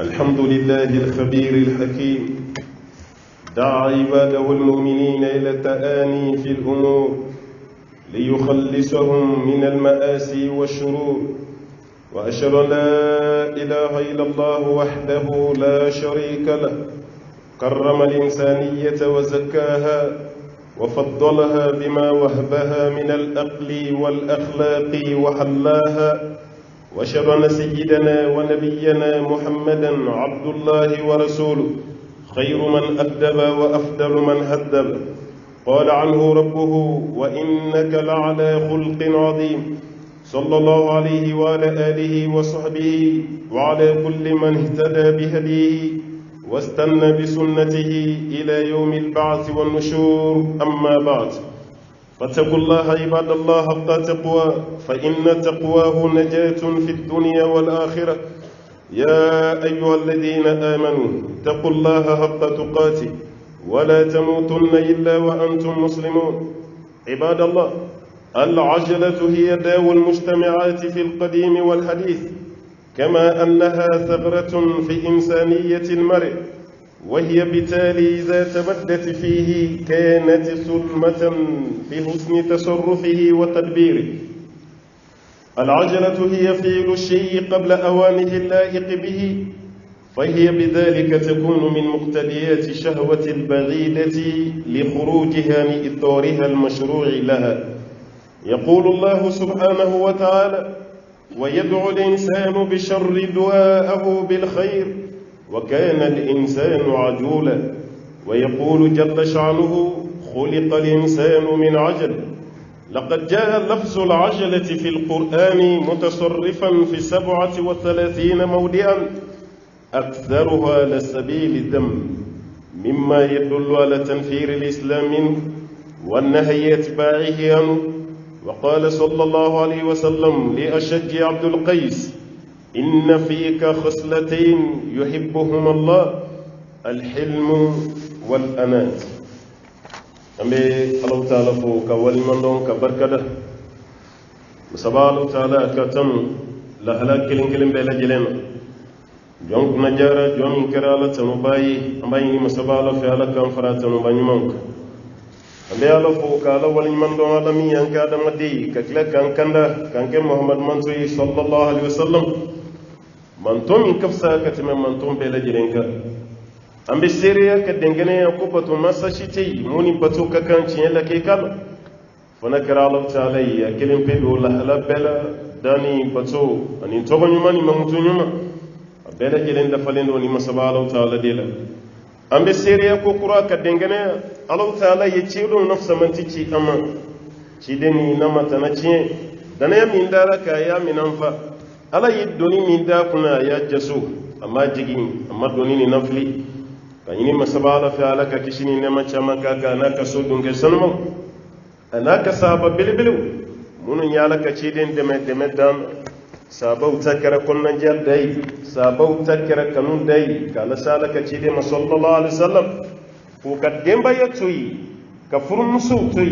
الحمد لله الخبير الحكيم دعا عباده المؤمنين إلى التآني في الأمور ليخلصهم من المآسي والشرور، وأشهد أن لا إله إلا الله وحده لا شريك له، كرم الإنسانية وزكاها وفضلها بما وهبها من الأقل والأخلاق وحلاها، وأشهد أن سيدنا ونبينا محمدا عبد الله ورسوله، خير من أدب وأفضل من هدب. قال عنه ربه: وإنك لعلى خلق عظيم. صلى الله عليه وعلى آله وصحبه وعلى كل من اهتدى بهديه واستنى بسنته إلى يوم البعث والنشور. أما بعد، فاتقوا الله عباد الله حق تقوى، فإن تقواه نجاة في الدنيا والآخرة. يا أيها الذين آمنوا اتقوا الله حق تقاته ولا تموتن إلا وأنتم مسلمون. عباد الله، العجلة هي داو المجتمعات في القديم والحديث، كما أنها ثغرة في إنسانية المرء، وهي بالتالي إذا تبدت فيه كانت سلمة في حسن تصرفه وتدبيره. العجلة هي فعل الشيء قبل أوانه اللائق به، فهي بذلك تكون من مقتضيات الشهوة البعيدة لخروجها من إطارها المشروع لها. يقول الله سبحانه وتعالى: ويدعو الإنسان بالشر دعاءه بالخير وكان الإنسان عجولا. ويقول جل شأنه: خلق الإنسان من عجل. لقد جاء لفظ العجلة في القرآن متصرفا في 37 موضعا، أكثرها على سبيل الذم، مما يدل على تنفير الإسلام منه والنهي أتباعه عنه. وقال صلى الله عليه وسلم لأشج عبد القيس: إن فيك خصلتين يحبهما الله، الحلم والأنات. أمي الله تعالى فوق والمندون كبركده مسبا الله تعالى كتم لهلا كلين كلين بلا جلنا جونك نجارة جون كرالة تنباي أمبايني مسبا الله في على كم فرات تنباي مانك. أمي الله فوق الله والمندون الله مي أنك آدم دي ككلا كان كندا كان كم محمد منصور صلى الله عليه وسلم منتوم كفسا كتم منتوم بلا جلينك. أم بسيريا كدنجني يقوبة مساشتي موني بتو ككانشي لكي كلا فنكر الله تعالى كلم بيبو لهلا بلا داني بتو أني توغن يماني ممتو يما بلا جلين دفلين وني مسبا الله تعالى ديلا. أم بسيريا كوكرا كدنجني الله تعالى يتشيرو نفس منتيشي أما شيدني نما تناشي دانا يمين دارك يا من أنفا الله يدوني من داكنا يا جسو أما جيجين أما دوني نفلي kanyini masabala fi alaka kishini nema chama kaka anaka sodunge sanmo anaka saba bilibilu munu nyalaka chiden deme dam sabau takara kunna jaddai sabau takara kanun dai kala salaka chide ma sallallahu alaihi wasallam fu kademba yatui ka furmusu tui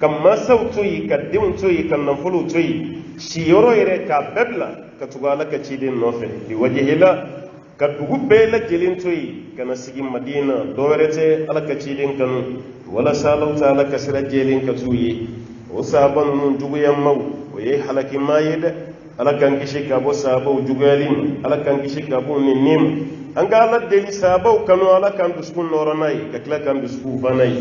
kam masau tui kadim tui kan nafulu tui shiyoro ire ka bedla ka tugalaka chiden nofe di wajhila ka dugu bee la jelin toyi kana sigi madina doorete ala ka ciidin kanu wala salaw taala ka sira jelin ka tuyi o sahaban nun juguyan maw o ye halaki mayede ala kan kishi ka bo sahabaw jugayalin ala kan kishi ka bo nim anga ala deli sahabaw kanu ala kan duskun noranay ka kila kan dusku banay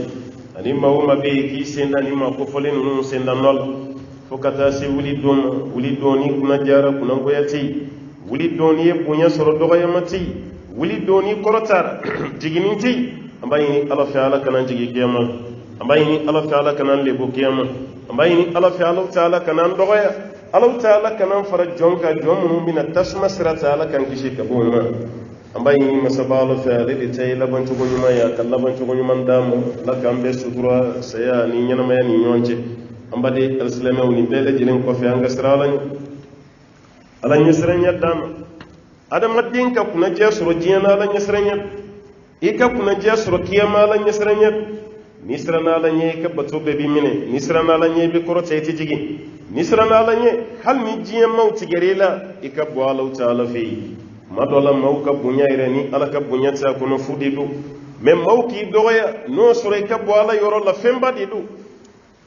ani mawma be ki senda ni ma ko folen nun senda nol fokata si wuli doni kuna jara kuna goyati wuli doni bunya soro dogoya mati wuli doni korotara jigininti ambayini ala fi ala kanan jigi kiyama ambayini ala fi ala kanan lebo kiyama ambayini ala fi ala taala kanan dogoya ala taala kanan fara jonka jomu min tasma sirata ala kan kishi kabuma ambayini masaba ala fi ala de tay laban to gonyuma ya kallaban to gonyuma damu la kambe sutura saya ni nyana maya ni nyonje ambade alislame woni bele jilin ko fi anga siralañ ala nyesranya dama adama dinka kuna jesro jiyana ala nyesranya ika kuna jesro kiyama ala nyesranya nisrana ala nye ka bato be bi mine nisrana ala nye bi koro tayti jigi nisrana ala nye hal mi jiyan mawti garela ika bo ala taala fi madola mauka bunya irani ala ka bunya ta kono fudi du même mauki doya no sore ka bo ala yoro la femba di du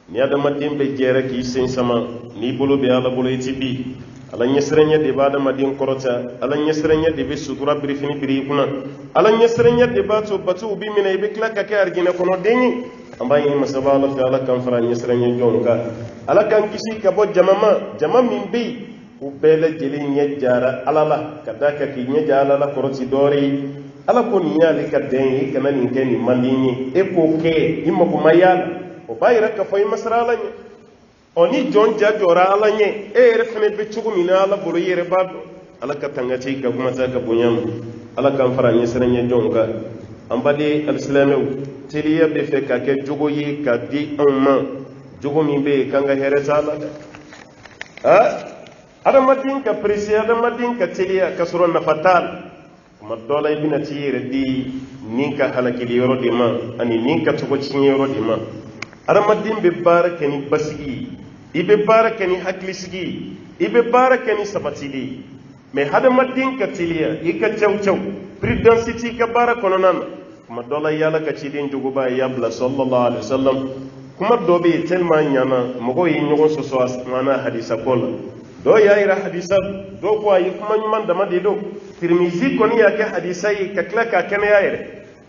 ni adama dimbe jere ki sen sama ni bolo be ala bolo itibi ala nyesrenya de bada madin korota ala nyesrenya de be sutura brifini biri kuna ala nyesrenya de bato batu bi mina be klaka ka argina kono denyi ambaye masaba ala fi ala kan fara nyesrenya jonka ala kan kisi ka bo jama min bi u bele jeli nyejara ala la kadaka ki nyejara la koroti dori ala ko nyale ka denyi kana ni ngeni mandini e ko ke imma ko mayala o bayira ka fay masrala ni oni jon jajora ala nye e refene be chugu mina ala bolo yere bado ala ka tangati ka kuma ta ka bunyam ala kan fara nye serenya jonga ambade alislamu tiliya be fe ka ke jugo yi ka di umma jugo mi be kanga hereta ala ada madin ka presi ada madin ka tiliya ka suro na fatal kuma dola ibina tiyere di ninka halakili yoro di ma ani ninka tugo cin yoro di ma ada madin be baraka ni basigi ibe baraka ni haklisigi ibe baraka ni sabatili me hada madin ka tiliya ika chawchaw prudence ka baraka nonan kuma dola yala ka cidin juguba yabla sallallahu alaihi wasallam kuma dobe telma nyana mogo yi nyogo soso asmana hadisa kola do yaira hadisa do ko ayi kuma nyman da madido tirmizi koni yake hadisa yi ka klaka kana yaire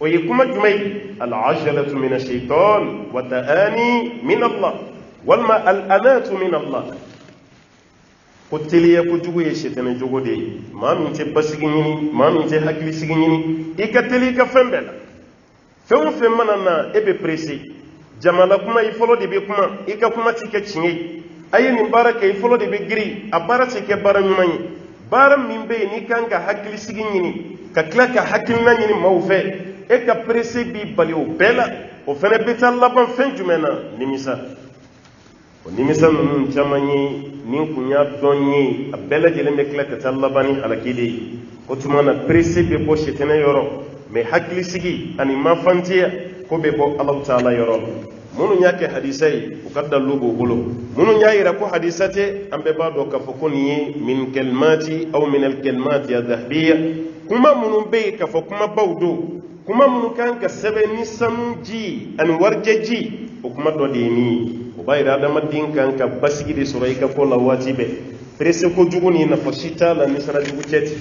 o yi kuma jumai al-ajalatu min ash-shaytan wa ta'ani min Allah walma al-anatu min Allah ko teliya ko jugo ye shetane jogo de mamin te basigi nyini mamin te hakli sigi nyini ikateli ka fembela fewu femmana na ebe presi jamala kuma ifolo de be kuma ika kuma tike cinye ayini baraka ifolo de be giri abara tike bara nyumanyi bara mimbe ni kanga hakli sigi nyini ka klaka hakli na nyini mawfe e ka presi bi bali o bela o fene betal laban fen jumena nimisa o nimisa nun chamanyi nin kunya donyi abela jele me klaka talabani halakidi ko tumana presi be bo shetene yoro me hakli sigi ani mafantiya ko be bo Allah taala yoro munu nyake hadisai ukadda lugo bolo munu nyaira ko hadisate ambe bado kafokoni min kalmati aw min al kalmati adhahbiya kuma munu be kafokuma bawdo kuma munu kanka sebe ni samji an warjaji o kuma do de ni o bayra adama din kanka basigi de soray ka ko lawati be presse ko juguni na fashita la misra jugu ceti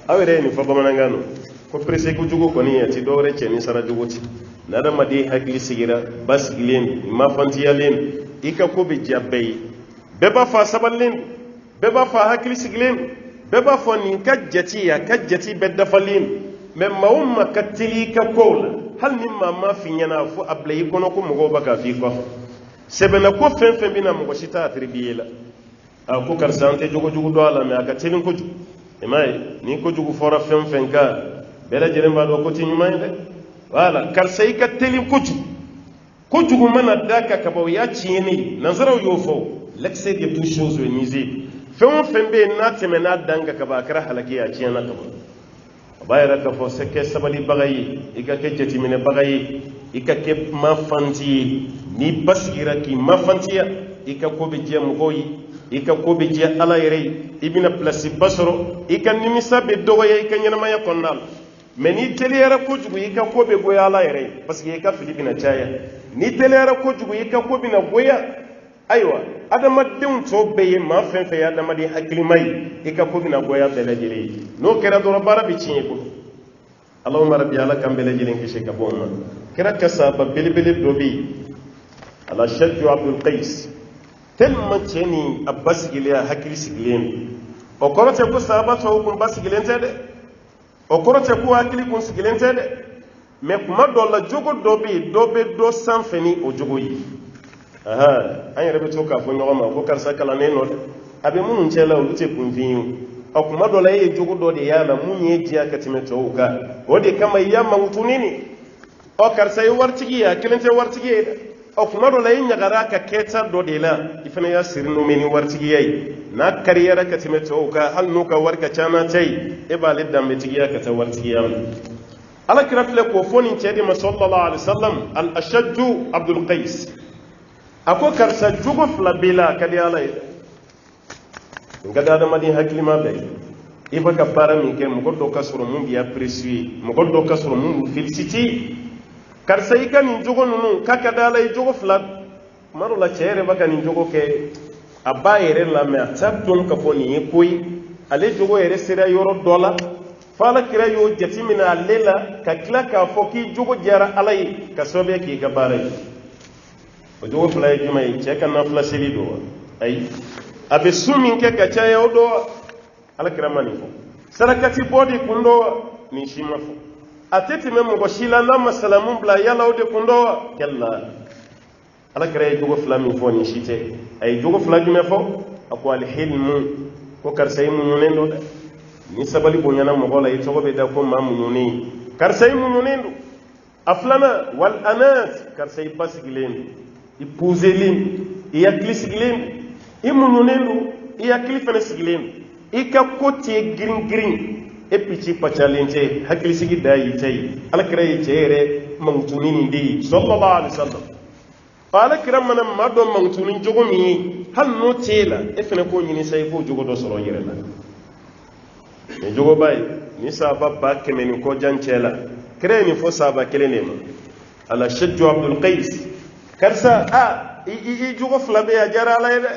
awere ni fa bamanangano ko presse ko jugu ko ni ati do rece ni sara juguti nada madi hakli sigira basgilen ma fantiyalen ika ko be jabbe beba fa saballen beba fa hakli sigilen beba fa ni kajjati ya kajjati bedda falin men mawma katili ka kola hal mimma ma fi nyana fu ablay kono ko mugo baka fi ko sebena ko fen bina mugo shita atribiyela ko karsante jogo jogo do ala me aka telin ko jugo emay ni ko jugo fora fen ka bela jere ma do ko ti nyumay de wala karsay ka telin ko jugo mana daka ka baw ya cieni nazara yo fo l'excès de toutes choses nuisibles fen be na temena danga ka ba kara halaki ya ciena ka bayra ka fo seke sabali bagayi ika ke jeti mine bagayi ika ke mafanti ni basgira ki mafantiya ika ko be je mugoyi ika ko be je ala yere ibina place basro ika nimisa be dogoye ika nyama ya konnal meni telera ko jugu ika ko be goya ala yere parce que ika filipina chaya ni telera ko jugu ika ko bina goya aywa adama den to beye ma fen fe adama di hakli mai ika ko bina goya bele jere no kera do bara bi cinye ko allahumma rabbi ala kam bele jere ngi sheka bomma kera kasaba bele dobi ala shaddu abdul qais telma ceni abbas giliya hakli siglen o korote ko sahaba to ko bas gilen tede o korote ko hakli ko siglen tede me kuma do la jogo dobi do sanfeni o jogo yi an yɛrɛ bɛ to k'a fɔ ɲɔgɔn ma ko karisa kalannen nɔ dɛ a bɛ minnu cɛ la olu tɛ kunfin ye a kuma dɔ la e ye jogo dɔ de y'a la mun ye diya ka tɛmɛ tɔw kan o de kama i y'a mankutunin nin ɔ karisa ye waritigi ye a kelen tɛ waritigi ye dɛ ɔ kuma dɔ la i ɲagara ka kɛta dɔ de la i fana y'a siri nome ni waritigiya ye n'a kariyara ka tɛmɛ tɔw kan hali n'u ka wari ka ca n'a ta ye e b'ale danbetigiya ka taa waritigiya ma ala kira filɛ k'o fɔ nin cɛ de ma sallallahu alaihi wasallam al ashaddu abdul qais ako karsa jugo fla bila kadi ala ida ngada adama din haklima be i baka baara min kɛ mɔgɔ dɔ ka sɔrɔ mun b'i apprécier mɔgɔ dɔ ka sɔrɔ mun b'u féliciter karisa i ka nin jogo ninnu k'a ka d'a la i jogo fila tuma dɔ la cɛ yɛrɛ bɛ ka nin jogo kɛ a b'a yɛrɛ lamɛn a t'a dɔn ka fɔ nin ye ko ye ale jogo yɛrɛ sera yɔrɔ dɔ la fo Alakira y'o jateminɛ ale la ka tila k'a fɔ k'i jogo diyara Ala ye ka sababuya k'i ka baara ye o jogo fila ye jumɛn ye cɛ ka nafila seli don wa ayi a bɛ su min kɛ ka caya o don wa Alakira ma nin fɔ sarakati bɔ de kun don wa nin si ma fɔ a tɛ tɛmɛ mɔgɔ si la n'a ma salamu bila yala o de kun don wa kɛla Alakira ye jogo fila min fɔ nin si tɛ a ye jogo fila jumɛn fɔ a ko alhilmu ko karisa i muɲunen don dɛ ni sabali bonyana mɔgɔ la i tɔgɔ bɛ da ko maa muɲunen karisa i muɲunen don a filanan wal anat karisa i basigilen don i puuzelen i hakili sigilen don i muɲunen don i hakili fana sigilen don i ka ko tɛ girin girin e pici pacalen tɛ hakili sigi da y'i ta ye Alakira ye cɛ yɛrɛ mankutuni nin de ye sallallahu alaihi wasallam Alakira mana maa dɔ mankutuni jogo min ye hali n'o t'e la e fana k'o ɲini sa i k'o jogo dɔ sɔrɔ i yɛrɛ la nin jogo ba ye ni sahaba ba 100 ni kɔ jan cɛ la kira ye nin fɔ sahaba kelen de ma ala Shajju Abdul Qais karisa i jogo fila bɛ a diyara Ala ye dɛ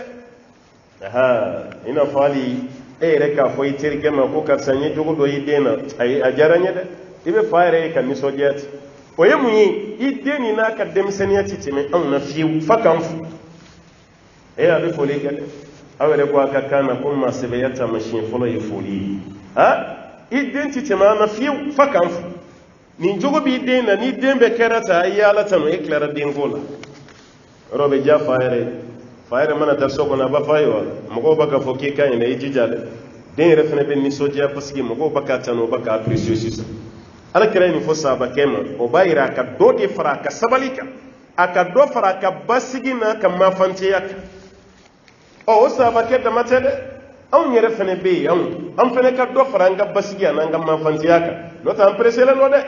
i n'a fɔ hali e yɛrɛ k'a fɔ i terikɛ ma ko karisa n ye jogo dɔ i den na ayi a diyara n ye dɛ i bɛ fa yɛrɛ ye ka nisɔndiya ten o ye mun ye i den nin n'a ka denmisɛnniya tɛ tɛmɛ anw na fiyewu fa k'an fu a bɛ foli kɛ dɛ aw yɛrɛ ko a ka kan na ko maa sɛbɛya taamasiyɛn fɔlɔ ye foli ye i den tɛ tɛmɛ an na fiyewu fa k'an fu nin jogo b'i den na ni den bɛɛ kɛra ta i ye Ala tanu e tilara denko la yɔrɔ bɛ diya fa yɛrɛ mana taa so kɔnɔ a b'a fɔ a ye wa mɔgɔw b'a ka fɔ k'i ka ɲi dɛ i jija dɛ den yɛrɛ fana bɛ nisɔndiya parce que mɔgɔw b'a ka tanu o b'a ka apprécier sisan Alakira ye nin fɔ sahabakɛ ma o b'a yira a ka dɔ de fara a ka sabali kan a ka dɔ fara a ka basigi n'a ka maafanteya kan o sahabakɛ dama tɛ dɛ anw yɛrɛ fana bɛ yen an fana ka dɔ fara an ka basigi n'an ka maafanteya kan n'o tɛ an pereselen don dɛ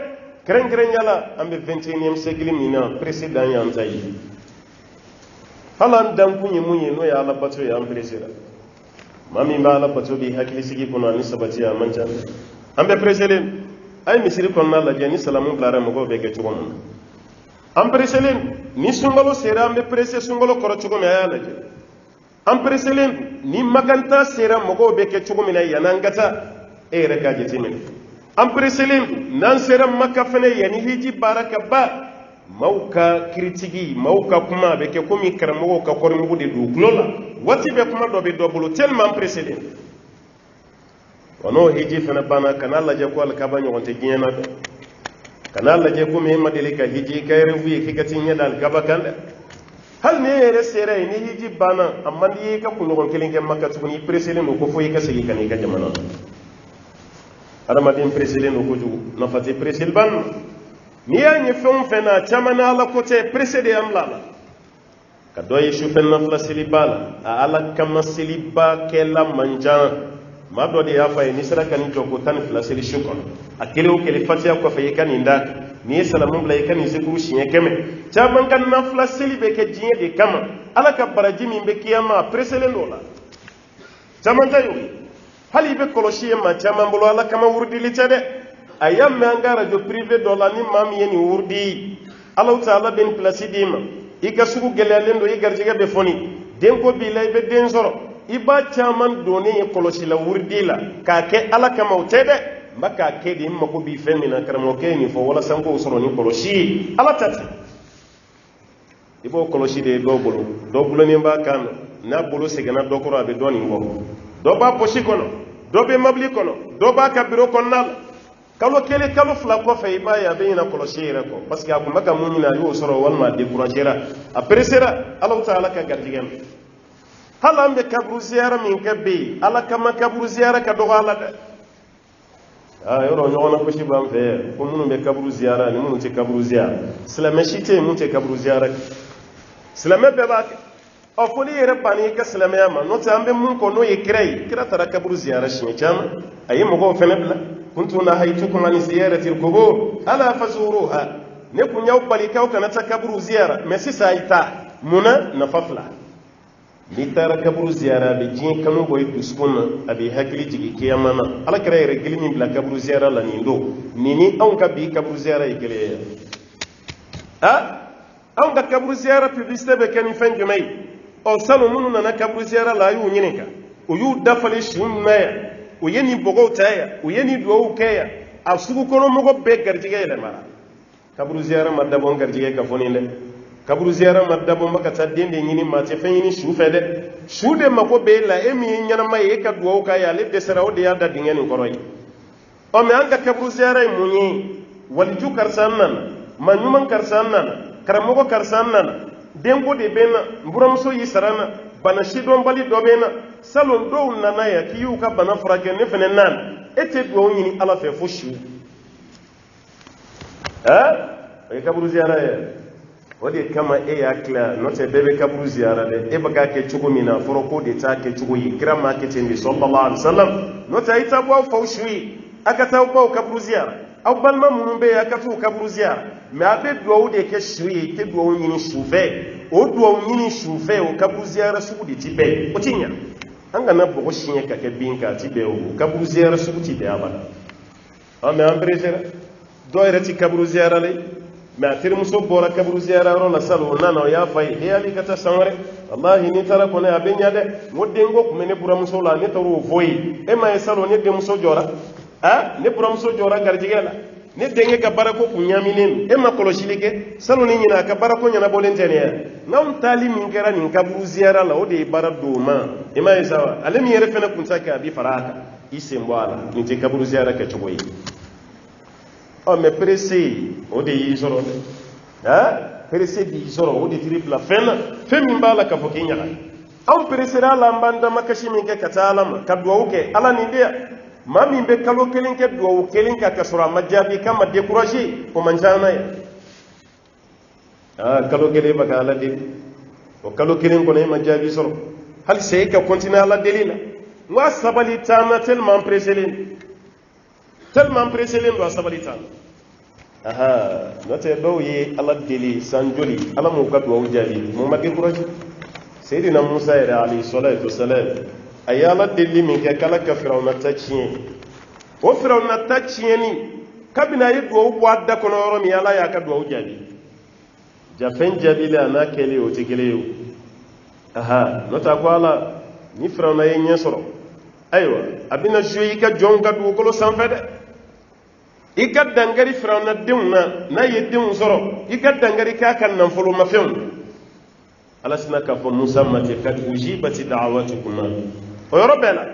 kɛrɛnkɛrɛnya la an bɛ 21e siècle min na perese dan y'an ta ye hali an dankun ye mun ye n'o ye Ala bato ye an peresera maa min bɛ Ala bato b'i hakili sigi kɔnɔ ani sabati a man ca an bɛ pereselen a ye misiri kɔnɔna lajɛ ni salamu bilara mɔgɔw bɛ kɛ cogo min na an pereselen ni sunkalo sera an bɛ perese sunkalo kɔrɔ cogo min a y'a lajɛ an pereselen ni makanta sera mɔgɔw bɛ kɛ cogo min na yan'an ka taa e yɛrɛ k'a jateminɛ an pereselen n'an sera maka fana yanni hiji baara ka ban maaw ka kiritigi maaw ka kuma a bɛ kɛ komi karamɔgɔw ka kɔrimugu de don u tulo la waati bɛɛ kuma dɔ bɛ dɔ bolo tellement an pereselen wa n'o hiji fana banna kan'a lajɛ ko alikaba ɲɔgɔn tɛ diɲɛ na dɛ kan'a lajɛ komi e ma deli ka hiji i ka rêve ye k'i ka t'i ɲɛ da alikaba kan dɛ hali ni e yɛrɛ sera yen ni hiji banna a man di i ka kunɲɔgɔn kelen kɛ Maka tuguni i pereselen don ko fo i ka segin ka n'i ka jamana na adamaden pereselen don kojugu nafa tɛ pereseli ban na n'i y'a ye fɛn o fɛn na a caman na Ala ko tɛ perese de y'an bila a la ka dɔ ye sufɛ nafila seliba la a Ala kama seliba kɛla man ca maa dɔ de y'a fɔ a ye n'i sera ka nin jɔ ko 12 seli su kɔnɔ a kelen o kelen fatiha kɔfɛ i ka nin d'a kan n'i ye salamu bila i ka nin zikuru siɲɛ 100 caman ka nafila seli bɛ kɛ diɲɛ de kama Ala ka baraji min bɛ kiyama a pereselen don o la caman ta y'o ye hali i bɛ kɔlɔsi ye maa caman bolo Ala kama wurudili tɛ dɛ a y'a mɛn an ka radio privé dɔ la ni maa min ye nin wurudi Alahu Taala bɛ nin place d'i ma i ka sugu gɛlɛyalen don i garijɛgɛ bɛ fɔni denko b'i la i bɛ den sɔrɔ i b'a caman donnen ye kɔlɔsi la wurudi la k'a kɛ Ala kama o tɛ dɛ n bɛ k'a kɛ de n mago b'i fɛn min na karamɔgɔkɛ ye nin fɔ walasa n k'o sɔrɔ ni kɔlɔsi ye Ala ta ten i b'o kɔlɔsi de ye dɔw bolo dɔ gulonnen b'a kan na n'a bolo sɛgɛnna dɔ kɔrɔ a bɛ dɔ nin bɔ dɔ b'a posi kɔnɔ dɔ bɛ mobili kɔnɔ dɔ b'a ka bureau kɔnɔna la kalo kelen kalo fila kɔfɛ i b'a ye a bɛ ɲina kɔlɔsi yɛrɛ kɔ parce que a tun bɛ ka mun ɲini a y'o sɔrɔ walima a découragera a peresera Alahu Taala ka garijɛgɛ ma hali an bɛ kaburu ziyara min kɛ bɛ yen Ala kama kaburu ziyara ka dɔgɔ a la dɛ yɔrɔ ɲɔgɔn na fosi b'an fɛ yan ko minnu bɛ kaburu ziyara ni minnu tɛ kaburu ziyara silamɛ si tɛ yen mun tɛ kaburu ziyara kɛ silamɛ bɛɛ b'a kɛ foli yɛrɛ banni i ka silamɛya ma n'o tɛ an bɛ mun kɔ n'o ye kira ye kira taara kaburu ziyara siɲɛ caman a ye mɔgɔw fɛnɛ bila kuntu nahaytukum an ziyaratil qubur ala fazuruha ne kun y'aw bali k'aw kana taa kaburu ziyara mais sisan a ye taa munna nafa fila ni tara kaburu ziyara be jin kanu boy duskun abi hakili jigi kiyamana ala kara yere gilmi bla kaburu ziyara la nindo nini on ka bi kaburu ziyara ikele on ka kaburu ziyara publicité be kan fen jumay o salo munu na kaburu ziyara la yu nyinika o yu dafale shunna o yeni bogo taya o yeni do kaya asugu kono mogo be garjige ele mara kaburu ziyara madda bon garjige ka foninde kaburu ziyara madda bon makata dende nyini mate fen yini shufe de shude mako be la emi nyana mai ka do kaya le desara o de yada dingen koroy o me anga kaburu ziyara munyi waliju karsannan manyuman karsannan karamogo karsannan denko de bena mburamso yi sarana bana shidon bali do bena salon do nana ya kiyu ka bana frake ne fene nan ete do nyini ala fe foshu e kaburu ziyara ya wadi kama e ya kla note bebe kaburu ziyara de e baka ke chugo mina foroko de ta ke chugo yi grama ke tendi sallallahu alaihi wasallam note ita bo foshu akata bo kaburu ziyara aw balma munun be akatu kaburu ziyara me abe do de ke shuyi ke do nyini shufe o do nyini shufe o kaburu ziyara su di tibe o tinya anga na bogo shinye ka ke binka tibe o kaburu ziyara su ti de abada ame ambrejera do irati kaburu ziyara le me atir muso bora kaburu ziyara ro la salo nana ya fay e ali kata sanware wallahi ni tara ko ne abenya de modengo ko mene bura muso la ne taro voyi e ma salo ne de muso jora ne bura muso jora garjigela ne denge ka barako ku nyaminen e ma koloshilike salo ni nyina ka barako nyana bolentene ya ngam tali min kera nin kaburu ziyara la o de bara doma e ma isawa alemi yere fena kunta ka bi faraka isembo ala ni te kaburu ziyara ka choboyi o me pressé o de yisoro pressé di yisoro o de triple fena femi mbala ka fokinya am pressé la mbanda makashi min ke katala ka duwuke ala ni dia mami be kalo kelen ke duwawu kelen ka kasura majabi kama décourager ko manjana ya kalo kelen baka ala de o kalo kelen ko ne majabi soro hal sey ka continue ala delila wa sabali tana tellement pressé len do sabali tana note do yi ala deli sanjoli ala mo ka duwawu jabi mo ma décourager sayyidina Musa ya alayhi salatu wassalam ayala deli min ke kala ka firawna tachien o firawna tachieni kabina yi do wo adda kono oro mi ala ya ka do jabi jafen jabi la na kele o tikele yo nota ko ala ni firawna ye nyesoro aywa abina joyi ka jonga du ko lo sanfede ika dangari firawna dimna na ye dim soro ika dangari ka kan nan folo mafem ala sinaka fo Musa mate kat ujibati da'awatukuma o yorobela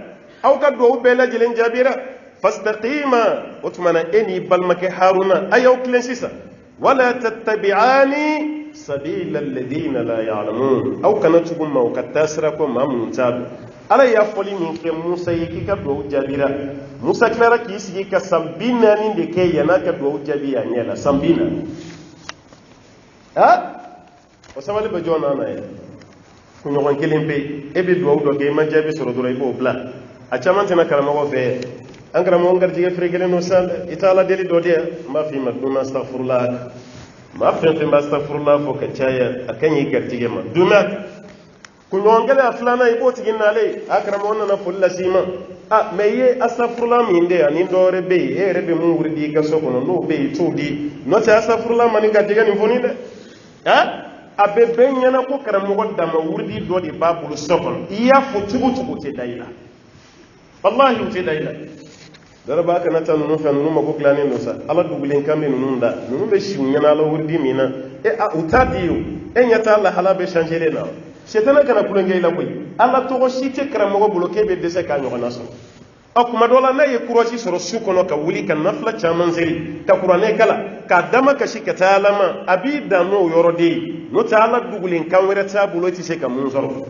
aw ka do bela jilen jabira fastaqima utmana eni balmake haruna ayaw klensisa wala tattabi'ani sabila alladhina la ya'lamun aw kanatukum ma katasra ko mamuntab ala ya foli min ke Musa yiki ka do jabira Musa klara ki sigi ka sambina ni de ke yana ka do jabiya nyela sambina o sabali be jona na ye ku ñogon kelen pe e be duwaw do ke ma jabi soro doro ibo bla a camantena karamago fe an karamago ngar jige fregele no sal itala deli do de ma fi maduna astaghfirullah ma fe mba astaghfirullah fo ka caya akanyi gar jige ma duna ku ñogon gele aflana ibo tigina le akramo na fulla sima meye astaghfirullah min de ani do rebe e rebe mun wurdi ka sokono no be tudi no ta astaghfirullah mani gar jige ni foni de abe benyana ko karamogo dama wurdi do di babulu sokon iya fo tugu te dayla wallahi te dayla dara ba kana tan no fa no mako klane no sa ala dugulen kambe no nda no be shi nyana la wurdi mina utadiyo nyata Allah halabe changer na shetana kana kulenge ila koy Allah to shite karamogo bloqué be dese ka nyogona so akuma dola na ye kuroshi soro sukono ka wuli kan nafla chamanzeli ta qur'ane kala ka dama ka shi ka talama abi da no yorode no taala dugulin kan wera ta buloti se ka mun soro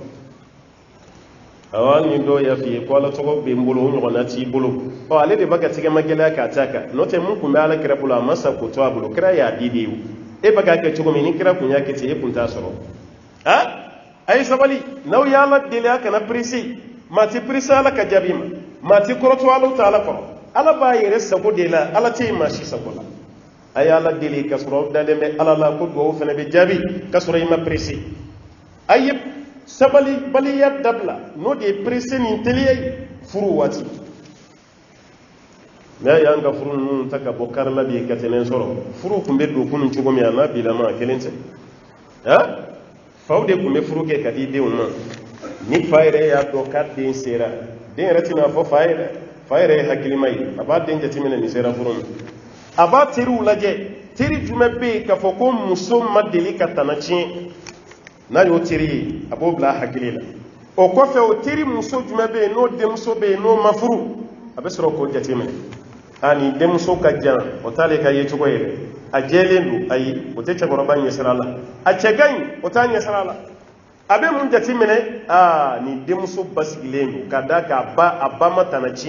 awani do ya fi ko la to be mbolo no na ti bolo o ale de baga tige magela ka taka no te mun kuma ala kira bula masa ko to abulo kira ya didiu e baga ka tugo min kira kunya ke te e punta soro ay sabali naw ya la dele aka na prisi ma ti prisa la ka jabima mati koroto alu taala ko ala ba yere sako de la ala te ma shi sako la ay ala deli kasro dale me ala la ko do fene be jabi kasro ima presi ayib sabali baliya dabla no de presse ni teliye furu wati na yanga furu nun taka bokar la bi katenen soro furu kumbe do kunun cugo mi ana bilama kelente ha fawde kumbe furu ke kadi de umma ni fayre ya do kadde sera de ratina fo fayre hakilimai aba de jatimina ni sera furu aba tiru laje tiri jume be ka fo ko muso madeli katanachi na yo tiri abo bla hakilila o ko fe o tiri muso jume be no de muso be no mafuru abe soro ko jatimina ani de muso ka jan o tale ka yeto ko yele a jelendu ayi o te chagoro ban yesrala a chegan o tan yesrala abe mun jatimine ni de muso basigilendu kada ka ba abama tanachi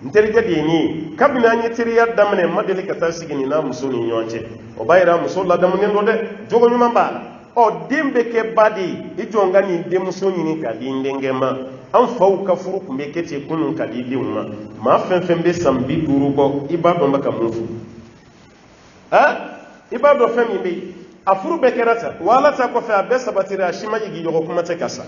nterige de ni kabina nyi tiriya damne madeli kata sigini na muso ni nyonche o bayira muso la damne ndo de jogo nyuma ba o dembe ke badi ijonga ni de muso ni ka dindengema an faw ka furu kumbe kete kunun ka di diuma ma fenfembe sambi duru ko ibado maka mufu ibado femi be afuru be kerata wala ta ko fe abe sabatira shima yigi yogo kuma te kasa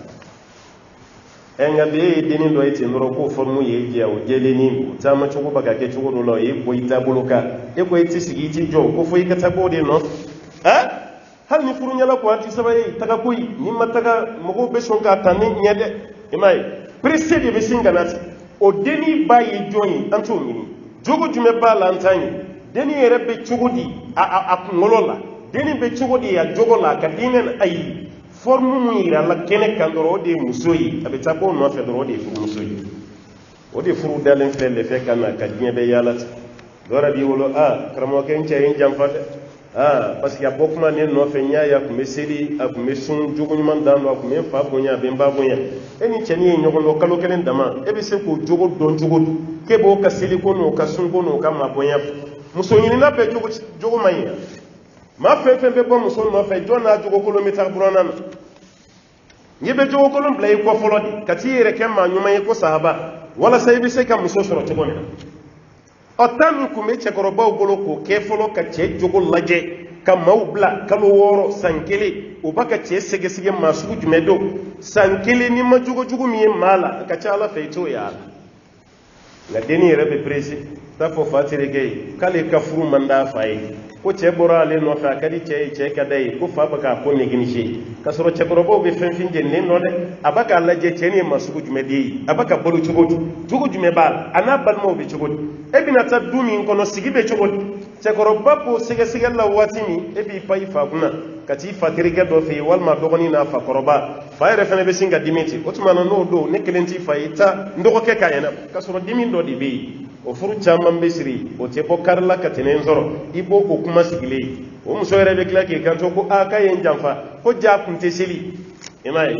enga be deni do ite noro ko formu ye je o jele ni ta ma chugo baga ke chugo do lo e ko ita buluka e ko iti sigi ti jo ko fo ikata ko de no hal ni furu nyala ko anti sabaye taga koy ni mataga mogo be sonka tanni nyede imay presse de be singa nati o deni baye joyi anto mini jogo jume ba lantani deni rebe chugo di a ngolola deni be chugo di ya jogo la ka dinen ay formu muira la kene kandoro de musoyi abeta ko no fe doro de furu musoyi o de furu dalen fele fe kana ka nyebe yalata dora bi wolo kramo ken che jamfade parce que abokuma ne no fe nya ya kumeseli akumesun jogo nyman dando akume fa bonya bemba bonya eni cheni nyogo no kalo kelen dama ebe se ko jogo don jogo kebo ka seli ko no ka sun ko no ka ma bonya muso nyini na pe jogo manya ma fe be bo muso no fe jona jogo kilometer burana yebe jogo kolon play ko folodi katire kemma nyuma ko sahaba wala sai bi se ka muso soro to bona otami kume chekoroba ubolo ko ke folo ka che jogo laje ka maubla kalo woro sankele ubaka che sege masu jumedo sankele ni majugo jugo mi mala ka cha ala feito ya la deni rebe presi ta fo fatire gay kale ka furu manda fay ko che borale no fa kadi che kadai ko fa baka ko ne ginishi ka soro che borobo be fen finje ne no de abaka laje che ni masu jumedi abaka bolu jugo jume bal ana balmo be jugo ebina ta dumi kono sigibe chugo che koroba po sege la watimi ebi pai fa kuna kati fatire ga do fe walma dogoni na fa koroba fa ere fene be singa dimiti otuma no do ne kelenti fa ita ndoko ke kayena ka soro dimin do di be o furu chamman besiri o te bokar la katenen zoro ibo ko kuma sigile o muso yere be klake kan to ko aka yen jamfa ko ja kunte seli imai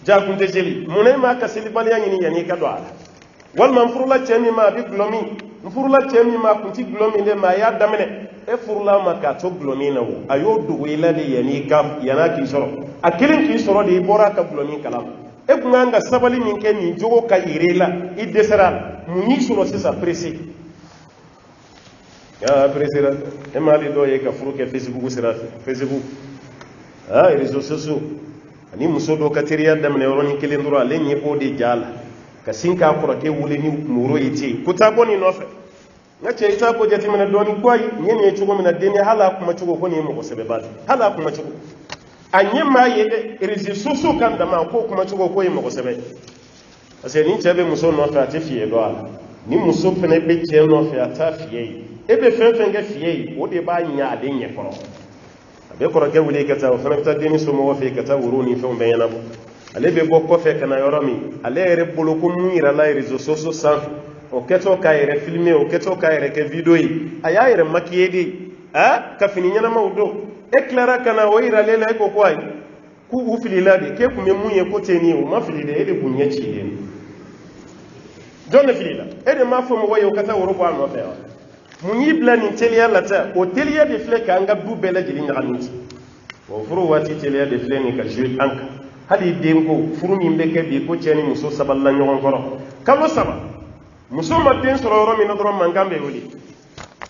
ja kunte seli munay ma ka seli bal yani yani ka do ala wal man furu la chemi ma bi glomi furu la chemi ma kunti glomi le ma ya damene e furu la ma ka to glomi na wo ayo do wela de yani ka yana ki soro akilin ki soro de bora ka glomi kalam e kunanga sabali min ke ni jogo ka irela i desera munyi suro sisa presi ya presira e mali do ye ka furu ke facebook sira facebook réseaux sociaux ani muso do ka teriya damne yoroni kelen duro ale nyi ko de jala ka sinka ko ke wule ni muro yiti kuta boni no fe ngache ita ko jati mena doni koy nyene chugo mena deni hala kuma chugo ko ni mo ko sebe bat hala kuma chugo anyema yede réseaux sociaux kan dama ko kuma chugo ko yimo ko sebe ase ni chebe muso no fa te fie do ala ni muso fene be che no fa ta fie ebe fenfenge fie o de ba nya ade nye koro abe koro ke wule kata o fene ta deni so mo fe kata wuro ni fe mbe yana bo ale be bo ko fe kana yoromi ale ere bolo ko muira la réseaux sociaux san o keto ka ere filmer o keto ka ere ke video yi aya ere makiyedi ka fini nyana mawdo eklara kana o ira lela ko kwai ku ufilila de ke kume munye ko teni o mafilide ede bunye chide jonne filila ede mafo mo wayo kata woro ba no fe munyi blani telia lata o telia de fle ka anga du bela jili nyakanti o furu wati telia de fle ni ka jil anka hadi dengo furu mi mbeke bi ko cheni muso saballa nyon koro kalo saba muso ma den soro ro mi no dro mangambe woli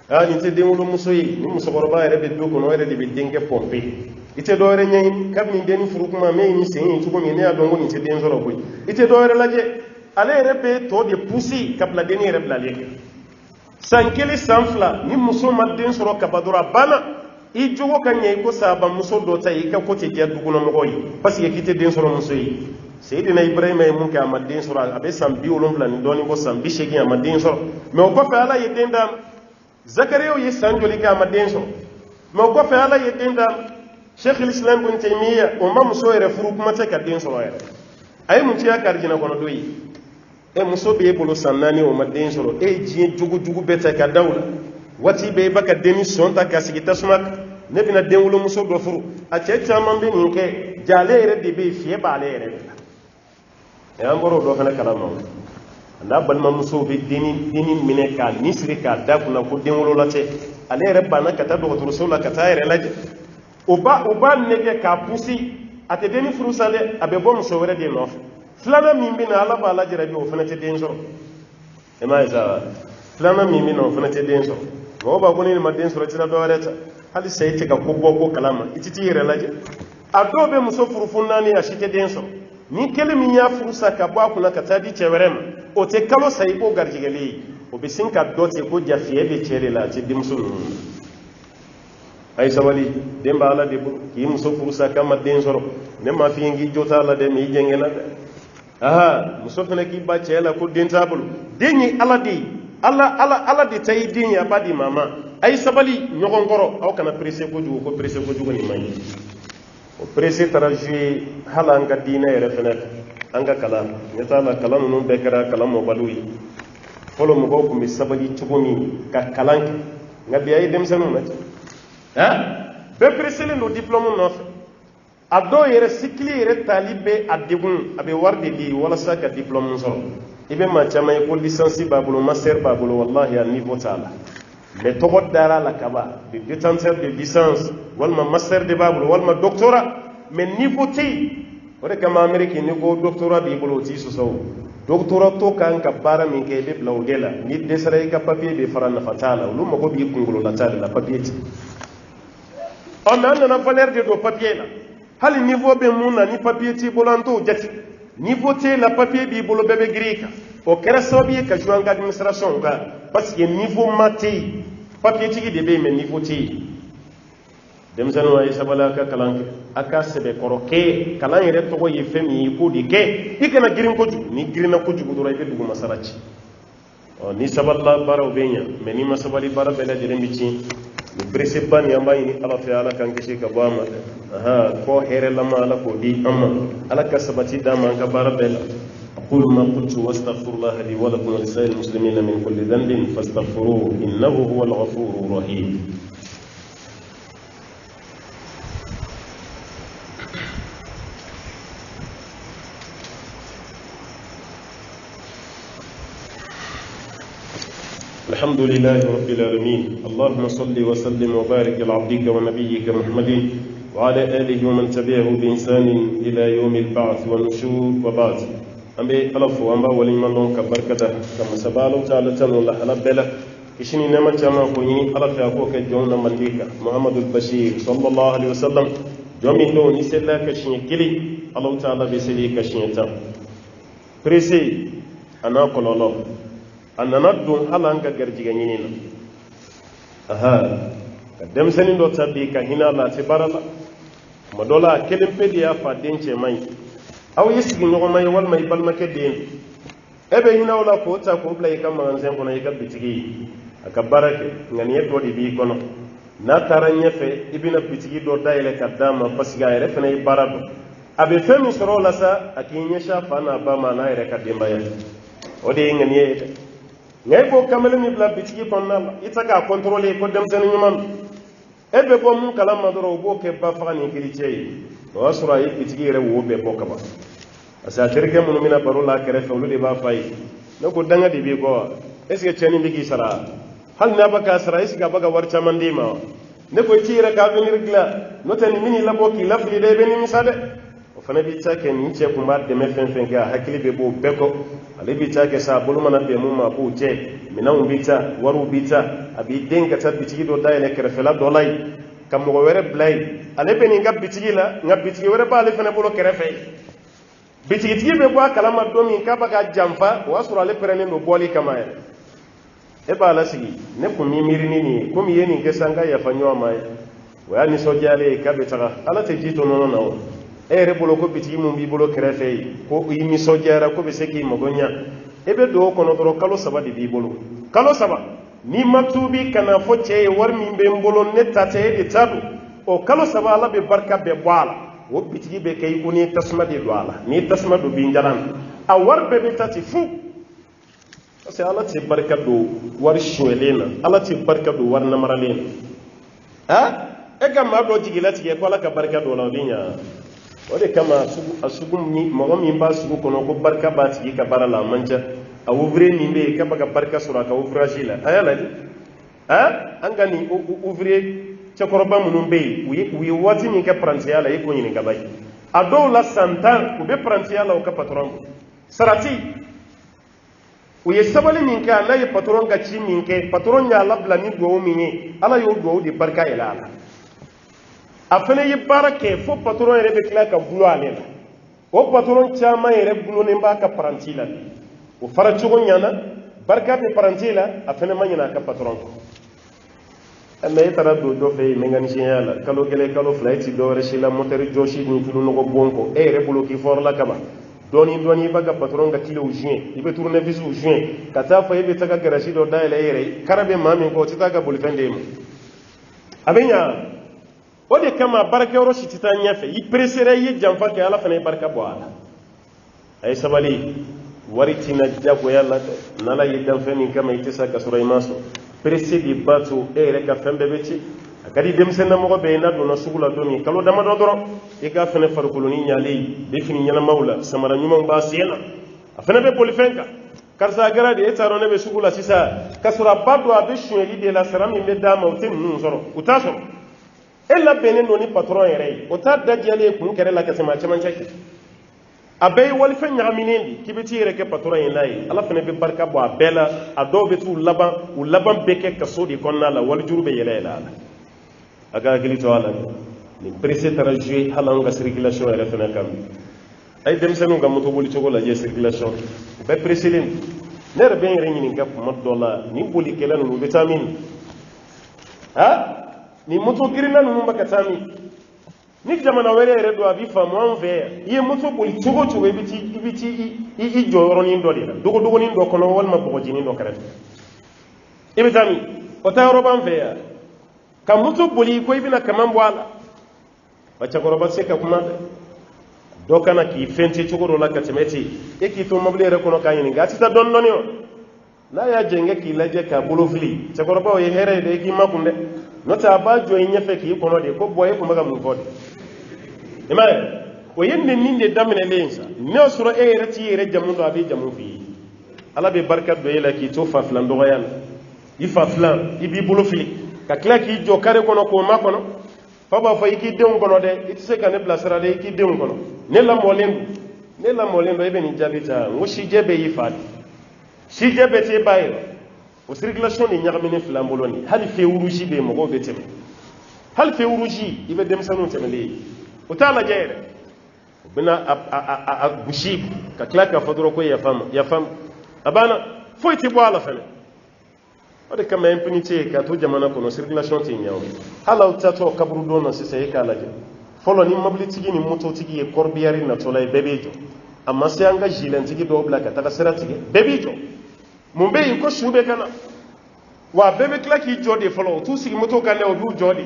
ni te den wolo muso yi ni musokɔrɔba yɛrɛ bɛ du kɔnɔ yɛrɛ de bɛ denkɛ pɔmpe i tɛ dɔ wɛrɛ ɲɛɲini kabini denni furu kuma mɛ ni sen ye cogo min ne y'a dɔn ko nin tɛ den sɔrɔ koyi i tɛ dɔ wɛrɛ lajɛ ale yɛrɛ bɛ tɔ de pusi ka bila denni yɛrɛ bilalen kan san kelen san fila ni muso ma den sɔrɔ kaba dɔrɔn a banna i jogo ka ɲɛ i ko saba muso dɔ ta i ka ko tɛ diya dukɔnɔmɔgɔw ye parce que k'i tɛ den sɔrɔ muso ye Seydina Ibrahima ye mun kɛ a ma den sɔrɔ a bɛ san 70 ni dɔɔnin bɔ san 80 a ma den sɔrɔ mais o kɔfɛ Ala ye den d'a ma Zakariya ye san joli kɛ a ma den sɔrɔ mais o kɔfɛ Ala ye den d'a ma Sheikh al-Islam Ibn Taymiyyah o ma muso yɛrɛ furu kuma tɛ ka den sɔrɔ yɛrɛ a ye mun ci a karijina kɔnɔ do ye muso b'e bolo san 4 o ma den sɔrɔ e diɲɛ jugu bɛɛ ta ka daw la waati bɛɛ i bɛ ka denni sɔn ta ka sigi tasuma kan ne bɛna den wolomuso dɔ furu a cɛ caman bɛ nin kɛ ja ale yɛrɛ de bɛ yen fiɲɛ b'ale yɛrɛ de la an bɔra o dɔ fana kalama a n'a balimamusow bɛ denni minɛ k'a nin siri k'a da kunna ko den wolola tɛ ale yɛrɛ banna ka taa dɔgɔtɔrɔso la ka taa yɛrɛ lajɛ o b'a nɛgɛ k'a pusi a tɛ denni furu sa dɛ a bɛ bɔ muso wɛrɛ de nɔfɛ filanan min bɛ na Ala b'a lajarabi o fana tɛ den sɔrɔ e m'a ye sa filanan min bɛ na o fana tɛ den sɔrɔ mɔgɔ b'a ko ni ma den sɔrɔ i tɛ dɔ wɛrɛ ta hali sa i tɛ ka ko bɔ ko kalama i tɛ t'i yɛrɛ lajɛ a dɔw bɛ muso furu fo 4 a si tɛ den sɔrɔ ni kelen min y'a furu sa ka bɔ a kunna ka taa di cɛ wɛrɛ ma o tɛ kalo sa i b'o garijɛgɛlen ye o bɛ sin ka dɔ ten ko jafiɲɛ bɛ cɛ de la a tɛ denmuso ninnu a ye sabali den b'a Ala de bolo k'i muso furu sa k'a ma den sɔrɔ ne m'a f'i ye k'i jo t'a la dɛ mais i jɛngɛnna dɛ muso fana k'i ba cɛ la ko den t'a bolo den ye Ala de ye Ala de ta i den ye a b'a di maa ma a ye sabali ɲɔgɔn kɔrɔ aw kana pressé kojugu ko pressé kojugu nin man ɲi o pressé taara jouer hali an ka diinɛ yɛrɛ fana an ka kalan ɲɛ t'a la kalan ninnu bɛɛ kɛra kalan mɔbaliw ye fɔlɔ mɔgɔw tun bɛ sabali cogo min ka kalan kɛ nka bi a ye denmisɛnninw lajɛ bɛɛ presselen don diplôme nɔfɛ a dɔw yɛrɛ cycle yɛrɛ tali bɛ a degun a bɛ wari de di walasa ka diplôme sɔrɔ i bɛ maa caman ye ko licence b'a bolo master b'a bolo wallahi a niveau t'a la mais tɔgɔ dara la kaba de détenteur de licence walima master de b'a bolo walima doctorat mais niveau tɛ yen o de kama Amérique ni ko doctorat b'i bolo o t'i sɔsɔ o doctorat to kan ka baara min kɛ i bɛ bila o de la ni dɛsɛra i ka papier bɛ fara nafa t'a la olu mago b'i kunkololata de la papier tɛ mais an nana valeur de don papier la hali niveau bɛ mun na ni papier t'i bolo an t'o jate niveau tɛ la papier b'i bolo bɛɛ bɛ girin i kan o kɛra sababu ye ka jouer an ka administration kan parce que niveau ma tɛ yen papier tigi de bɛ yen mais niveau tɛ yen denmisɛnninw a ye sabali a ka kalan kɛ a ka sɛbɛkɔrɔ kɛ kalan yɛrɛ tɔgɔ ye fɛn min ye i k'o de kɛ i kana girin kojugu ni girinna kojugu dɔrɔn i bɛ dugumasara ci ni sabalila baaraw bɛ ɲɛ mais ni ma sabali baara bɛɛ lajɛlen bɛ tiɲɛ ni pressé ba nin an b'a ɲini Ala fɛ Ala k'an kisi ka bɔ a ma kɔ hɛrɛlama Ala k'o di an ma Ala ka sabati d'an ma an ka baara bɛɛ la أقول ما قلت وأستغفر الله لي ولكم ولسائر المسلمين من كل ذنب فاستغفروه إنه هو الغفور الرحيم الحمد لله رب العالمين اللهم صل وسلم وبارك على عبدك ونبيك محمد وعلى آله ومن تبعه بإحسان إلى يوم البعث والنشور وبعد أمبي ألفو أمبا ولمن كبركته كما سبالو تعالى تنو لحلا بلا كشني نما جمع كوني ألف أكوك جون مليكا محمد البشير صلى الله عليه وسلم جومي لو نسلا كشني كلي الله تعالى بسلي كشني تام بريسي أنا أقول الله أنا ندون هلا أنك جرجعني قدام سنين دو تبي كهنا لا تبارلا مدولا كلم بدي أفادين شماي أو يسكن يوم ما يوال ما يبال ما كدين أبي هنا ولا كوتا كوبلا يكمل أنزين كنا يكاد بتجي أكبرك غنيه دودي بيكونا ناتارنيه في ابن بتجي دودا إلى كدام بس غيره فني يبارد أبي فهم سرور لسا أكيني شافنا بما ناير كدين بايا ودي غنيه ngay bo kamel mi bla bitigi konna itaka contrôler ko dem sen ñuman ebe bo mun kala madoro bo ke ba fani kiri cey wa sura yi bitigi re wo be bokka ba asa terke mun mina barola kere fewlu de ba fay no ko danga de bi ko est ce que ceni bigi sara hal na baka sara is ga baga war chamandi ma ne ko tire ka venir gla no tan mini la bokki lafli de be ni misade fana bi ta kɛ nin cɛ kun b'a dɛmɛ fɛn fɛn kɛ a hakili bɛ b'o bɛɛ kɔ ale bi ta kɛ sa a bolo mana bɛn mun ma k'o cɛ minɛnw bi ta wariw bi ta a b'i den ka taa bitigi dɔ dayɛlɛ kɛrɛfɛla dɔ la yen ka mɔgɔ wɛrɛ bila yen ale bɛ nin ka bitigi la nka bitigi wɛrɛ b'ale fana bolo kɛrɛfɛ bitigitigi bɛ bɔ a kalama don min k'a bɛ ka janfa o y'a sɔrɔ ale pɛrɛnnen don bɔli kama yɛrɛ e b'a lasigi ne kun b'i miiri ni nin ye komi i ye nin kɛ san ka yafa ɲɔgɔn ma ye o y'a nisɔndiyalen ye k'a bɛ taga ala tɛ ji to nɔnɔ na o e yɛrɛ bolo ko bitigi mun b'i bolo kɛrɛfɛ ye ko i nisɔndiyara ko bɛ se k'i mago ɲa e bɛ don o kɔnɔ dɔrɔn kalo 3 de b'i bolo kalo 3 n'i ma tuubi ka na fɔ cɛ ye wari min bɛ n bolo ne ta tɛ e de ta don o kalo 3 ala bɛ barika bɛɛ bɔ a la o bitigi bɛ kɛ i ko n'i tasuma de don a la n'i tasuma don bin jalan a wari bɛɛ bɛ ta ten fu parce que ala tɛ barika don wari suɲɛlen na ala tɛ barika don wari namaralen na e ka maa dɔ jigila tigɛ ko ala ka barika don o la o bɛ ɲa o de kama a sugu mɔgɔ min b'a sugu kɔnɔ ko barika b'a tigi ka baara la a man ca a ouvrier min bɛ yen k'a bɛ ka barika sɔrɔ a ka ouvrage la a y'a lajɛ an ka nin ouvrier cɛkɔrɔba minnu bɛ yen u ye waati min kɛ parantiya la e k'o ɲininka ba ye a dɔw la san 10 u bɛ parantiya la u ka patron bɔ sarati u ye sabali min kɛ a n'a ye patron ka ci min kɛ patron y'a labila ni duwawu min ye ala y'o duwawu de barika yɛlɛ a la a fana ye baara kɛ fo patron yɛrɛ bɛ tila ka gulo ale la o patron caman yɛrɛ gulonen b'a ka paranti la o fara cogo ɲana barika bɛ paranti la a fana ma ɲinɛ a ka patron kɔ mɛ e taara don dɔ fɛ yen mécanicien la kalo 1 kalo 2 e ti dɔwɛrɛ si la moteur jɔsi ni tulu nɔgɔ bon kɔ e yɛrɛ bolo k'i fɔrɔla kaban dɔɔni dɔɔni i b'a ka patron ka kilew joint i bɛ tournevis joint ka taa fɔ e bɛ taga garage dɔ dayɛlɛ e yɛrɛ ye kara bɛ maa min kɔ o tɛ taa ka bolifɛn d'e ma a bɛ ɲa o de kama barakɛyɔrɔ si tɛ taa ɲɛfɛ i pressera i ye janfa kɛ ala fana ye barika bɔ a la a ye sabali wari tina jagoya la dɛ n'ala ye danfɛn min kama i tɛ se ka sɔrɔ i ma sɔrɔ pressé de b'a to e yɛrɛ ka fɛn bɛɛ bɛ ci a ka di denmisɛnninlamɔgɔ bɛɛ ye n'a donna sugu la don min kalo damadɔ dɔrɔn i k'a fana farikoloni ɲalen ye bɛ fini ɲɛnamaw la samara ɲumanw b'a sen na a fana bɛ bolifɛn kan karisa a kɛra de e t'a dɔn ne bɛ sugu la sisan ka sɔrɔ a ba don a bɛ suɲɛli de la sara min bɛ d'a ma o tɛ ninnu sɔrɔ u t'a sɔrɔ e labɛnnen don ni patron yɛrɛ ye o t'a dajalen ye kun kɛrɛ la ka tɛmɛ a cɛmancɛ kan a bɛɛ ye walifɛn ɲagaminen de k'i bɛ t'i yɛrɛ kɛ patron ye n'a ye ala fana bɛ barika bɔ a bɛɛ la a dɔw bɛ t'u laban bɛɛ kɛ kaso de kɔnɔna la walijuru bɛ yɛlɛ yɛlɛ a la a ka hakili to a la nin pressé taara jouer hali anw ka circulation yɛrɛ fana kan a ye denmisɛnninw ka moto boli cogo lajɛ circulation u bɛɛ presselen ne yɛrɛ bɛ n yɛrɛ ɲininka kuma dɔ la nin bolikɛla ninnu u bɛ taa min ni moto girinna ninnu bɛ ka taa min ni jamana wɛrɛ yɛrɛ don a b'i faamu anw fɛ yan i ye moto boli cogo o cogo i bɛ ti i jɔ yɔrɔnin dɔ de la dogodogonin dɔ kɔnɔ walima bɔgɔjinin dɔ kɛrɛfɛ i bɛ taa min o taa yɔrɔ b'an fɛ yan ka moto boli ko i bɛna kaman bɔ a la wa cɛkɔrɔba se ka kuma dɛ dɔ kana k'i fɛn tɛ cogo dɔ la ka tɛmɛ ten e k'i to mobili yɛrɛ kɔnɔ k'a ɲininka a tɛ taa dɔɔnin dɔɔnin o n'a y'a jɛngɛ k'i lajɛ k'a bolo fili cɛkɔrɔba o ye hɛrɛ ye dɛ i k'i makun dɛ n'o tɛ a b'a jɔ i ɲɛfɛ k'i kɔnɔ de ko bɔ e tun bɛ ka mun fɔ de i m'a ye o ye nɛni de daminɛlen sa ne y'a sɔrɔ e yɛrɛ t'i yɛrɛ jamu dɔn a bɛ jamu f'i ye ala bɛ barika don e la k'i to fafilan dɔgɔya la i fafilan i b'i bolo fili ka tila k'i jɔ kare kɔnɔ k'o ma kɔnɔ fa b'a fɔ i k'i denw kɔnɔ dɛ i tɛ se ka ne bilasira dɛ i k'i denw kɔnɔ ne lamɔlen don e bɛ nin jaabi ta n ko sijɛ bɛ y'i fa de sijɛ bɛ t'e ba ye o circulation de ɲagaminen fila n bolo nin hali feu rouge bɛ yen mɔgɔw bɛ tɛmɛ hali feu rouge i bɛ denmisɛnninw tɛmɛlen ye o t'a lajɛ yɛrɛ u bɛna a gosi ka tila k'a fɔ dɔrɔn ko yafama a banna foyi tɛ bɔ a la fɛnɛ o de kama impunité k'a to jamana kɔnɔ circulation tɛ ɲɛ o hali aw taatɔ kaburu don na sisan e k'a lajɛ fɔlɔ ni mobilitigi ni mototigi ye corbillard natɔla ye bɛɛ b'i jɔ a ma se an ka zilɛntigi dɔw bila ka taga sira tigɛ bɛɛ b'i jɔ mun bɛ yen ko su bɛ ka na wa bɛɛ bɛ tila k'i jɔ de fɔlɔ u t'u sigi moto kan dɛ o b'u jɔ de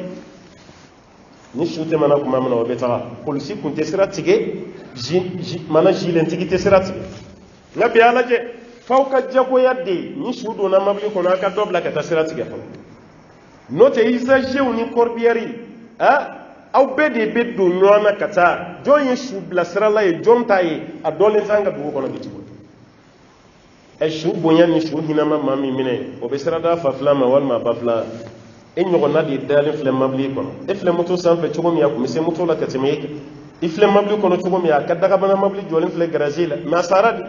ni su tɛmɛna tuma min na o bɛ taga polisi kun tɛ sira tigɛ mana zilɛntigi tɛ sira tigɛ nka bi a lajɛ f'aw ka jagoya de ni su donna mobili kɔnɔ a ka dɔ bila ka taa sira tigɛ fɔlɔ n'o tɛ usagers ni corbillard aw bɛɛ de bɛ don ɲɔgɔn na ka taa jɔn ye su bilasirala ye jɔn ta ye a dɔɔnin t'an ka dugu kɔnɔ bi tuguni su bonya ni su hinama maa min minɛ o bɛ sirada fa fila ma walima ba fila e ɲɔgɔnna de dalen filɛ mobili kɔnɔ e filɛ moto sanfɛ cogo min a kun bɛ se moto la ka tɛmɛ e kan ifle mabli kono cogo mi ka daga bana mabli jolin fle garage la ma saradi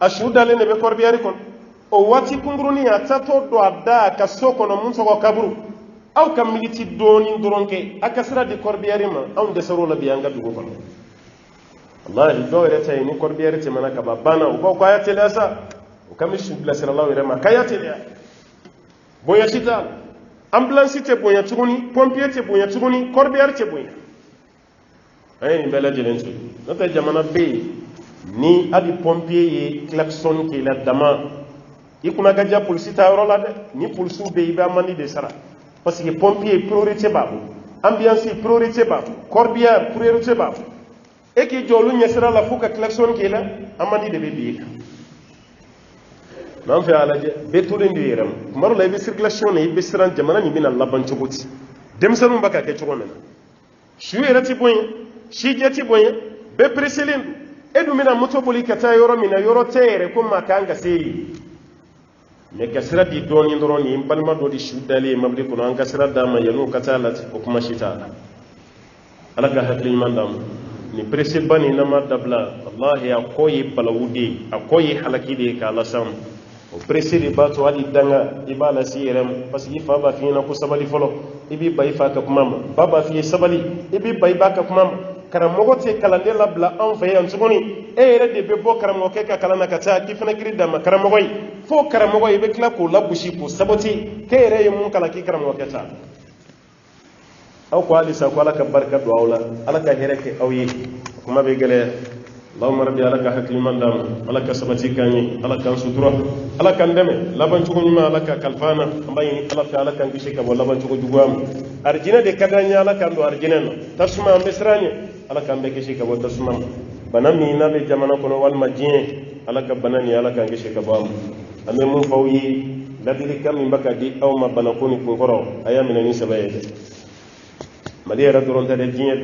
ashu dale ne be corbillard kon o wati kunguruni ya tato do ada ka soko no mun soko kaburu aw kam militi doni doronke akasra di corbillard ma aw de saro la bianga dugo kon wallahi do rete ni corbillard te manaka babana o ko ya telasa o kam shi bla sallallahu alaihi ma kaya tele boya sita ambulance te boya tuguni pompier te boya tuguni corbillard te boya ay ni bela jelen tu no ta jamana be ni abi pompier ye klaxon ki la dama ikuna gaja police ta yoro la de ni police be iba mani de sara parce que pompier priorité babu ambulance priorité babu corbillard priorité babu e ki jolu nyesra la fuka klaxon ki la amani de be bi nan fe ala je be to den diram maro la be circulation ne be siran jamana ni bin Allah ban chubuti dem sanu baka ke chugo mena shuira ti boy shi jeti boy be preselin edu mina motoboli kata yoro mina yoro tere ko makanga seri me kasira di doni ndoroni imbalma do di shudali mabdi ko an kasira dama yanu kata lati ko kuma shita alaka hakli mandam ni presel bani na madabla wallahi akoyi balawudi akoyi halaki de ka lasam o presel ba to ali danga ibala sirem parce que fa ba fina ko sabali folo ibi bay fa ka kuma baba fi sabali ibi bay ba ka kuma karamogo te kalande labla an fe yan tuguni e yere de be bo karamogo ke ka kalana ka ta ki fana kiri dama karamogo yi fo karamogo yi be kla ko labushi ko saboti ke yere yi mun kala ki karamogo ke ta aw ko ali sa ko ala ka barka do awla ala ka here ke aw yi kuma be gele allahumma rabbi ala ka hakli man dam ala ka sabati kani ala kan sutura ala kan deme laban tuguni ma ala ka kalfana ambayi ala kan gishi ka bo laban tugu jugam arjina de kadanya ala kan do arjina no tasuma misrani ala kan be gishi ka bo tasuma banami na be jamana kono wal majin ala ka banani ala kan gishi ka bo ame mun fawyi ladili kam mbaka di aw ma banakoni ko goro ayamina ni sabaye maliya doron ta de jinyet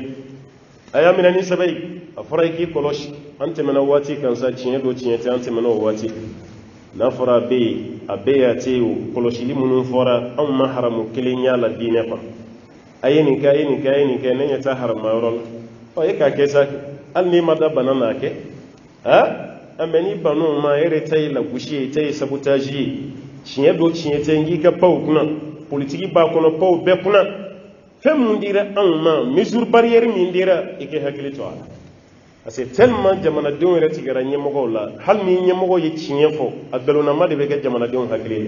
ayamina ni sabaye afara ki kolosh ante mena wati kan sa cinye do cinye te ante mena wati na fara be abe ya te koloshi limunun fora an maharamu kilenya la dine fa ayeni ka nenya ta harama yorol o e ka kesa al ni mada banana ke ha ameni banu ma yere tay la gushi tay sabotage cinye do cinye te ngi ka paw kuna politiki ba kono paw be kuna fem mundira an ma mesure barrière mi ndira ike hakili to ala c'est tellement jamana denw yɛrɛ tigɛra ɲɛmɔgɔw la hali ni ɲɛmɔgɔ ye tiɲɛ fɔ a galonnama de bɛ kɛ jamanadenw hakili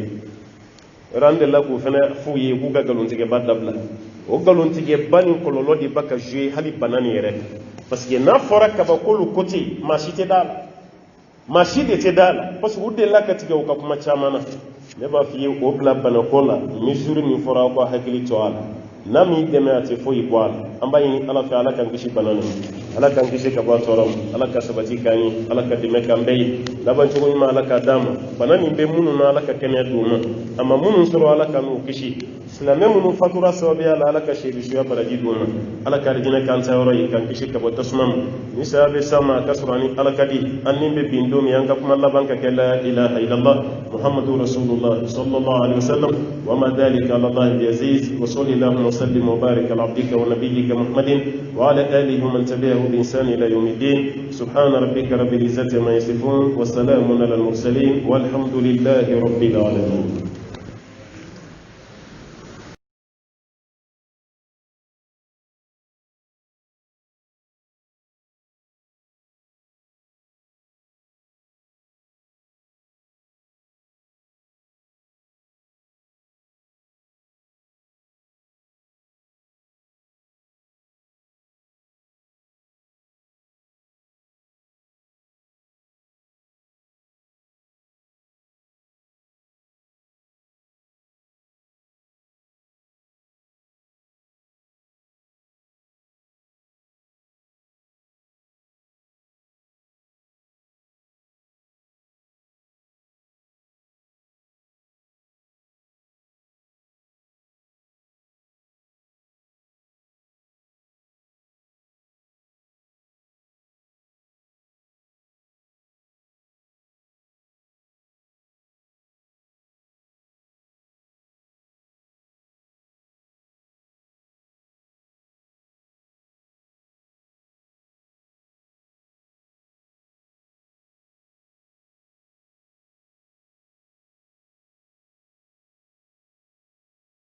la yɔrɔ an delila k'o fana f'u ye k'u ka galontigɛba dabila o galontigɛba ni kɔlɔlɔ de ba ka jouer hali bana nin yɛrɛ parce que n'a fɔra kabakolu côté maa si tɛ d'a la maa si de tɛ d'a la parce que u delila ka tigɛ u ka kuma caman na ne b'a f'i ye o bila banako la mesure min fɔra aw ka hakili to a la n'a m'i dɛmɛ a tɛ foyi bɔ a la an b'a ɲini ala fɛ ala k'an kisi bana nin ala k'an kisi ka bɔ a tɔɔrɔ ma ala ka sabati k'an ye ala ka dɛmɛ k'an bɛɛ ye laban cogo ɲuman ala k'a d'an ma bana nin bɛ minnu na ala ka kɛnɛya d'u ma a ma minnu sɔrɔ ala ka n'u kisi silamɛ minnu fatura sababuya la ala ka seeresuya baraji d'u ma ala ka arijinɛ k'an ta yɔrɔ ye k'an kisi ka bɔ tasuma ma ni saya bɛ s'a ma a ka sɔrɔ ani ala ka di an ni bɛ bin don min an ka kuma laban ka kɛ la ilaha illallah muhammadu rasulullah sallallahu alaihi wasallam wa ma dhalika ala allah bi aziz wa sallallahu wa sallim wa barik ala abdika wa nabiyyika muhammadin wa ala alihi wa man tabi'ahu bi ihsan ila yawmiddin subhana rabbika rabbil izzati ma yasifun wa salamun ala al mursalin walhamdulillahi rabbil alamin.